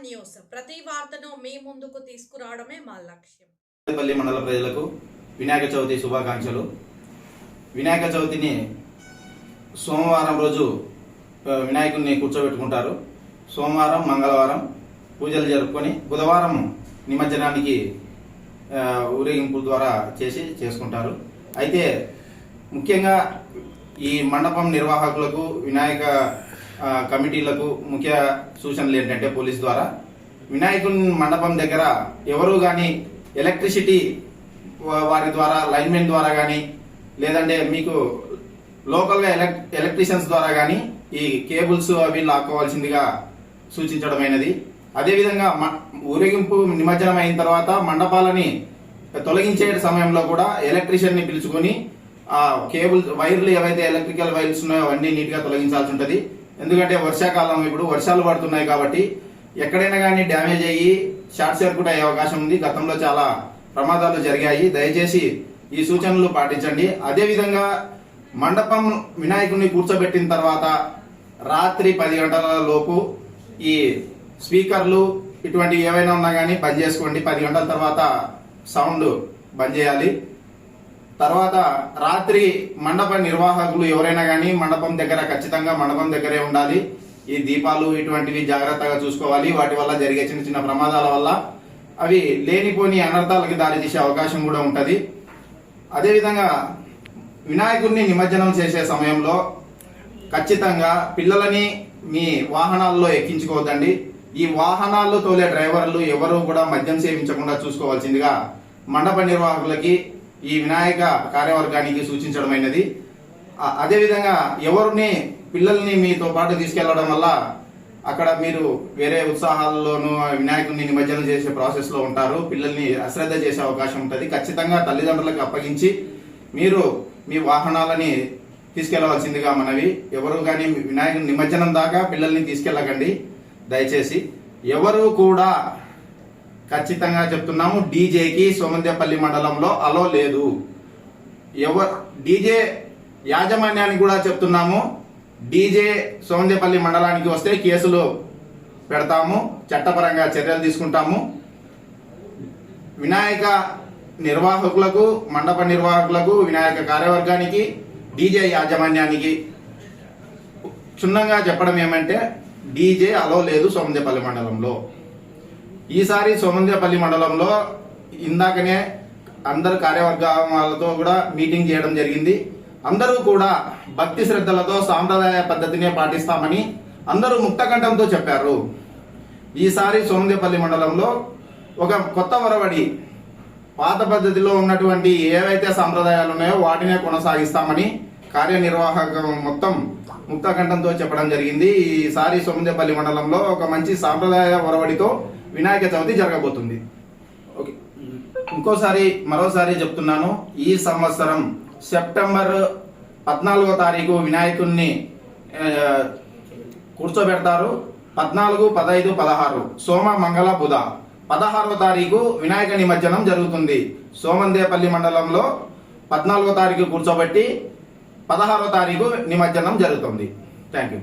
News ప్రతి వార్తను మీ ముందుకు తీసుకురావడమే మా లక్ష్యం. పల్లి మండల ప్రజలకు వినాయక చవితి శుభాకాంక్షలు. వినాయక చవితిని సోమవారం రోజు వినాయకుడిని కూర్చోబెట్టుకుంటారు. సోమవారం మంగళవారం పూజలు జరుపుకొని బుధవారం నిమజ్జనానికి ఊరేగింపుల ద్వారా చేసుకుంటారు. అయితే ముఖ్యంగా ఈ మండపం నిర్వాహకులకు వినాయక కమిటీలకు ముఖ్య సూచనలు ఏంటంటే పోలీస్ ద్వారా వినాయకుని మండపం దగ్గర ఎవరు కానీ ఎలక్ట్రిసిటీ వారి ద్వారా లైన్మెన్ ద్వారా కానీ లేదంటే మీకు లోకల్గా ఎలక్ట్రీషియన్స్ ద్వారా కానీ ఈ కేబుల్స్ అవి లాక్కోవాల్సిందిగా సూచించడమైనది. అదేవిధంగా ఊరేగింపు నిమజ్జనం అయిన తర్వాత మండపాలని తొలగించే సమయంలో కూడా ఎలక్ట్రీషియన్ ని పిలుచుకొని ఆ కేబుల్ వైర్లు ఏవైతే ఎలక్ట్రికల్ వైర్స్ ఉన్నాయో అవన్నీ నీట్ గా తొలగించాల్సి ఉంటుంది. ఎందుకంటే వర్షాకాలం, ఇప్పుడు వర్షాలు పడుతున్నాయి కాబట్టి ఎక్కడైనా కానీ డ్యామేజ్ అయ్యి షార్ట్ సర్క్యూట్ అయ్యే అవకాశం ఉంది. గతంలో చాలా ప్రమాదాలు జరిగాయి. దయచేసి ఈ సూచనలు పాటించండి. అదేవిధంగా మండపం వినాయకుడిని కూర్చోబెట్టిన తర్వాత రాత్రి 10 గంటల లోపు ఈ స్పీకర్లు ఇటువంటివి ఏవైనా ఉన్నా కానీ బంద్ చేసుకోండి. 10 గంటల తర్వాత సౌండ్ బంద్ చేయాలి. తర్వాత రాత్రి మండప నిర్వాహకులు ఎవరైనా కానీ మండపం దగ్గర ఖచ్చితంగా మండపం దగ్గరే ఉండాలి. ఈ దీపాలు ఇటువంటివి జాగ్రత్తగా చూసుకోవాలి. వాటి వల్ల జరిగే చిన్న చిన్న ప్రమాదాల వల్ల అవి లేనిపోని అనర్థాలకి దారి తీసే అవకాశం కూడా ఉంటుంది. అదేవిధంగా వినాయకుడిని నిమజ్జనం చేసే సమయంలో ఖచ్చితంగా పిల్లలని మీ వాహనాల్లో ఎక్కించుకోవద్దండి. ఈ వాహనాల్లో తోలే డ్రైవర్లు ఎవరు కూడా మద్యం సేవించకుండా చూసుకోవాల్సిందిగా మండప నిర్వాహకులకి ఈ వినాయక కార్యవర్గానికి సూచించడమైనది. అదేవిధంగా ఎవరిని పిల్లల్ని మీతో పాటు తీసుకెళ్లడం వల్ల అక్కడ మీరు వేరే ఉత్సాహాల్లోనూ వినాయకుడిని నిమజ్జనం చేసే ప్రాసెస్ లో ఉంటారు. పిల్లల్ని అశ్రద్ధ చేసే అవకాశం ఉంటుంది. ఖచ్చితంగా తల్లిదండ్రులకు అప్పగించి మీరు మీ వాహనాలని తీసుకెళ్లవలసిందిగా మనవి. ఎవరు కానీ వినాయకుడి నిమజ్జనం దాకా పిల్లల్ని తీసుకెళ్లకండి దయచేసి. ఎవరు కూడా ఖచ్చితంగా చెప్తున్నాము, డీజేకి సోమందేపల్లి మండలంలో అలో లేదు. డీజే యాజమాన్యానికి కూడా చెప్తున్నాము, డీజే సోమందేపల్లి మండలానికి వస్తే కేసులు పెడతాము, చట్టపరంగా చర్యలు తీసుకుంటాము. వినాయక నిర్వాహకులకు, మండప నిర్వాహకులకు, వినాయక కార్యవర్గానికి, డీజే యాజమాన్యానికి క్షుణ్ణంగా చెప్పడం ఏమంటే డీజే అలో లేదు సోమందేపల్లి మండలంలో. ఈసారి సోమందేపల్లి మండలంలో ఇందాకనే అందరు కార్యవర్గ వాళ్ళతో కూడా మీటింగ్ చేయడం జరిగింది. అందరూ కూడా భక్తి శ్రద్ధలతో సాంప్రదాయ పద్ధతినే పాటిస్తామని అందరూ ముక్తకంఠంతో చెప్పారు. ఈసారి సోమందేపల్లి మండలంలో ఒక కొత్త వరవడి, పాత పద్ధతిలో ఉన్నటువంటి ఏవైతే సాంప్రదాయాలు ఉన్నాయో వాటినే కొనసాగిస్తామని కార్యనిర్వాహకం మొత్తం ముక్తకంఠంతో చెప్పడం జరిగింది. ఈసారి సోమందేపల్లి మండలంలో ఒక మంచి సాంప్రదాయ వరవడితో వినాయక చవితి జరగబోతుంది. ఓకే, మరోసారి చెప్తున్నాను, ఈ సంవత్సరం సెప్టెంబర్ 14వ తారీఖు వినాయకుడిని కూర్చోబెడతారు. 14, 15, 16 సోమ, మంగళ, బుధ. 16వ తారీఖు వినాయక నిమజ్జనం జరుగుతుంది. సోమందేపల్లి మండలంలో 14వ తారీఖు కూర్చోబెట్టి 16వ తారీఖు నిమజ్జనం జరుగుతుంది. Thank you.